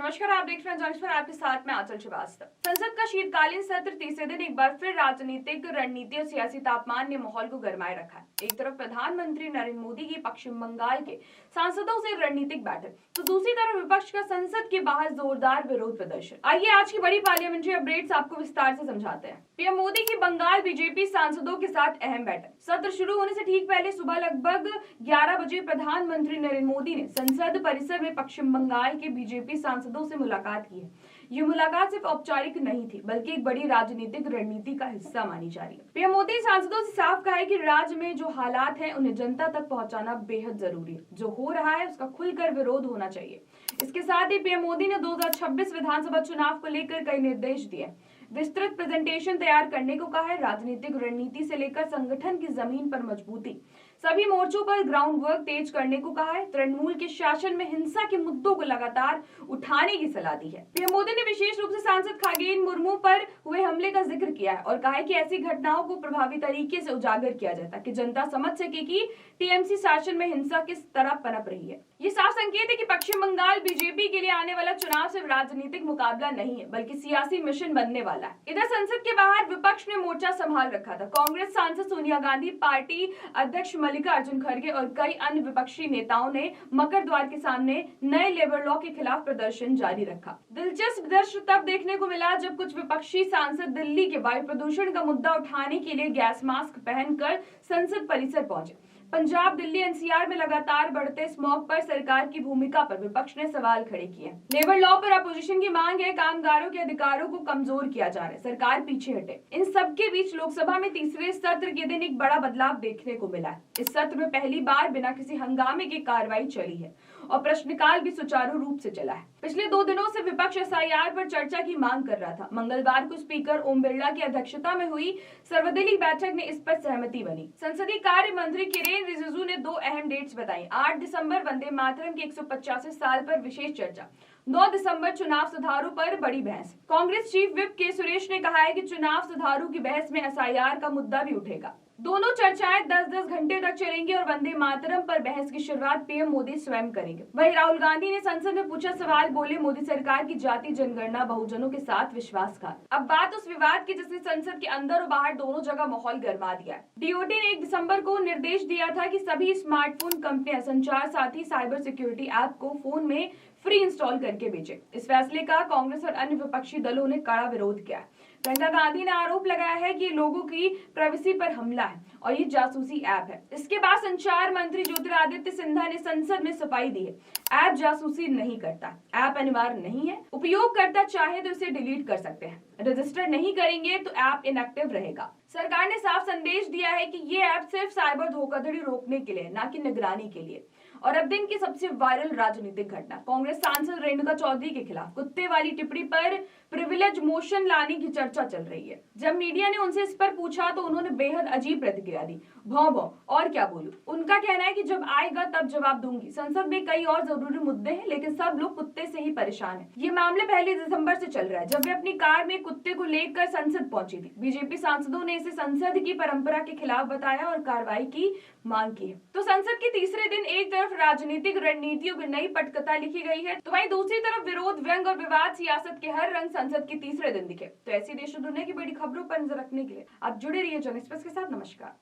नमस्कार, आप देख रहे हैं जॉइस पर आपके साथ में आंचल श्रीवास्तव। संसद का शीतकालीन सत्र तीसरे दिन एक बार फिर राजनीतिक रणनीति और सियासी तापमान ने माहौल को गरमाए रखा है। एक तरफ प्रधानमंत्री नरेंद्र मोदी की पश्चिम बंगाल के सांसदों से रणनीतिक बैठक, तो दूसरी तरफ विपक्ष का संसद के बाहर जोरदार विरोध प्रदर्शन। आइए आज की बड़ी पार्लियामेंट्री अपडेट्स आपको विस्तार से समझाते हैं। पीएम मोदी की बंगाल बीजेपी सांसदों के साथ अहम बैठक। सत्र शुरू होने से ठीक पहले सुबह लगभग 11 बजे प्रधानमंत्री नरेंद्र मोदी ने संसद परिसर में पश्चिम बंगाल के बीजेपी सांसदों से मुलाकात की है। ये मुलाकात सिर्फ औपचारिक नहीं थी, बल्कि एक बड़ी राजनीतिक रणनीति का हिस्सा मानी जा रही है। पीएम मोदी सांसदों से साफ कहा है कि राज्य में जो हालात हैं उन्हें जनता तक पहुंचाना बेहद जरूरी है। जो हो रहा है उसका खुलकर विरोध होना चाहिए। इसके साथ ही पीएम मोदी ने 2026 विधानसभा चुनाव को लेकर कई निर्देश दिए। विस्तृत प्रेजेंटेशन तैयार करने को कहा है। राजनीतिक रणनीति से लेकर संगठन की जमीन पर मजबूती, सभी मोर्चों पर ग्राउंड वर्क तेज करने को कहा है। तृणमूल के शासन में हिंसा के मुद्दों को लगातार उठाने की सलाह दी है। पीएम मोदी ने विशेष रूप से सांसद खगेन मुर्मू पर हुए हमले का जिक्र किया है और कहा है कि ऐसी घटनाओं को प्रभावी तरीके से उजागर किया जाए ताकि जनता समझ सके कि टीएमसी शासन में हिंसा किस तरह पनप रही है। ये साफ संकेत है कि पश्चिम बंगाल बीजेपी के लिए आने वाला चुनाव सिर्फ राजनीतिक मुकाबला नहीं है, बल्कि सियासी मिशन बनने वाला है। इधर संसद के बाहर विपक्ष ने मोर्चा संभाल रखा था। कांग्रेस सांसद सोनिया गांधी, पार्टी अध्यक्ष मल्लिकार्जुन खड़गे और कई अन्य विपक्षी नेताओं ने मकर द्वार के सामने नए लेबर लॉ के खिलाफ प्रदर्शन जारी रखा। दिलचस्प दृश्य तब देखने को मिला जब कुछ विपक्षी सांसद दिल्ली के वायु प्रदूषण का मुद्दा उठाने के लिए गैस मास्क पहनकर संसद परिसर पहुंचे। पंजाब, दिल्ली, एनसीआर में लगातार बढ़ते स्मॉग पर सरकार की भूमिका पर विपक्ष ने सवाल खड़े किए। लेबर लॉ पर अपोजिशन की मांग है, कामगारों के अधिकारों को कमजोर किया जा रहा है, सरकार पीछे हटे। इन सब के बीच लोकसभा में तीसरे सत्र के दिन एक बड़ा बदलाव देखने को मिला है। इस सत्र में पहली बार बिना किसी हंगामे की कार्रवाई चली है और प्रश्नकाल भी सुचारू रूप से चला है। पिछले 2 दिनों से विपक्ष एसआईआर पर चर्चा की मांग कर रहा था। मंगलवार को स्पीकर ओम बिरला की अध्यक्षता में हुई सर्वदलीय बैठक में इस पर सहमति बनी। संसदीय कार्य मंत्री किरेन रिजिजू ने 2 अहम डेट्स बताई। 8 दिसंबर वंदे मातरम के 185 साल पर विशेष चर्चा, 9 दिसंबर चुनाव सुधारों पर बड़ी बहस। कांग्रेस चीफ विप के सुरेश ने कहा है कि चुनाव सुधारों की बहस में एसआईआर का मुद्दा भी उठेगा। दोनों चर्चाएं 10-10 घंटे तक चलेंगी और वंदे मातरम पर बहस की शुरुआत पीएम मोदी स्वयं करेंगे। वहीं राहुल गांधी ने संसद में पूछा सवाल, बोले मोदी सरकार की जाति जनगणना बहुजनों के साथ विश्वासघात। अब बात उस विवाद की जिसने संसद के अंदर और बाहर दोनों जगह माहौल गरमा दिया है। डीओटी ने 1 दिसंबर को निर्देश दिया था कि सभी स्मार्टफोन कंपनियां संचार साथी साइबर सिक्योरिटी ऐप को फोन में फ्री इंस्टॉल करके बेचे। इस फैसले का कांग्रेस और अन्य विपक्षी दलों ने कड़ा विरोध किया। प्रियंका गांधी ने आरोप लगाया है कि लोगों की प्राइवेसी पर हमला है और ये जासूसी ऐप है। इसके बाद संचार मंत्री ज्योतिरादित्य सिंधिया ने संसद में सफाई दी है, ऐप जासूसी नहीं करता, ऐप अनिवार्य नहीं है, उपयोगकर्ता चाहे तो इसे डिलीट कर सकते हैं, रजिस्टर नहीं करेंगे तो ऐप इनएक्टिव रहेगा। सरकार ने साफ संदेश दिया है कि ये ऐप सिर्फ साइबर धोखाधड़ी रोकने के लिए, ना कि निगरानी के लिए। और अब दिन की सबसे वायरल राजनीतिक घटना, कांग्रेस सांसद रेणुका चौधरी के खिलाफ कुत्ते वाली टिप्पणी पर प्रिविलेज मोशन लाने की चर्चा चल रही है। जब मीडिया ने उनसे इस पर पूछा तो उन्होंने बेहद अजीब प्रतिक्रिया दी, भौं भौं, और क्या बोलूं। उनका कहना है कि जब आएगा तब जवाब दूंगी। संसद में कई और जरूरी मुद्दे हैं, लेकिन सब लोग कुत्ते से ही परेशान हैं। ये मामले पहले दिसंबर से चल रहा है, जब वे अपनी कार में कुत्ते को लेकर संसद पहुंची थी। बीजेपी सांसदों ने इसे संसद की परंपरा के खिलाफ बताया और कार्रवाई की मांग की है। तो संसद के तीसरे दिन एक तरफ राजनीतिक रणनीतियों की नई पटकथा लिखी गई है, तो वहीं दूसरी तरफ विरोध, व्यंग और विवाद, सियासत के हर रंग संसद के तीसरे दिन दिखे। तो ऐसी देश और दुनिया की बड़ी खबरों पर नजर रखने के लिए आप जुड़े रहिए जन एक्सप्रेस के साथ। नमस्कार।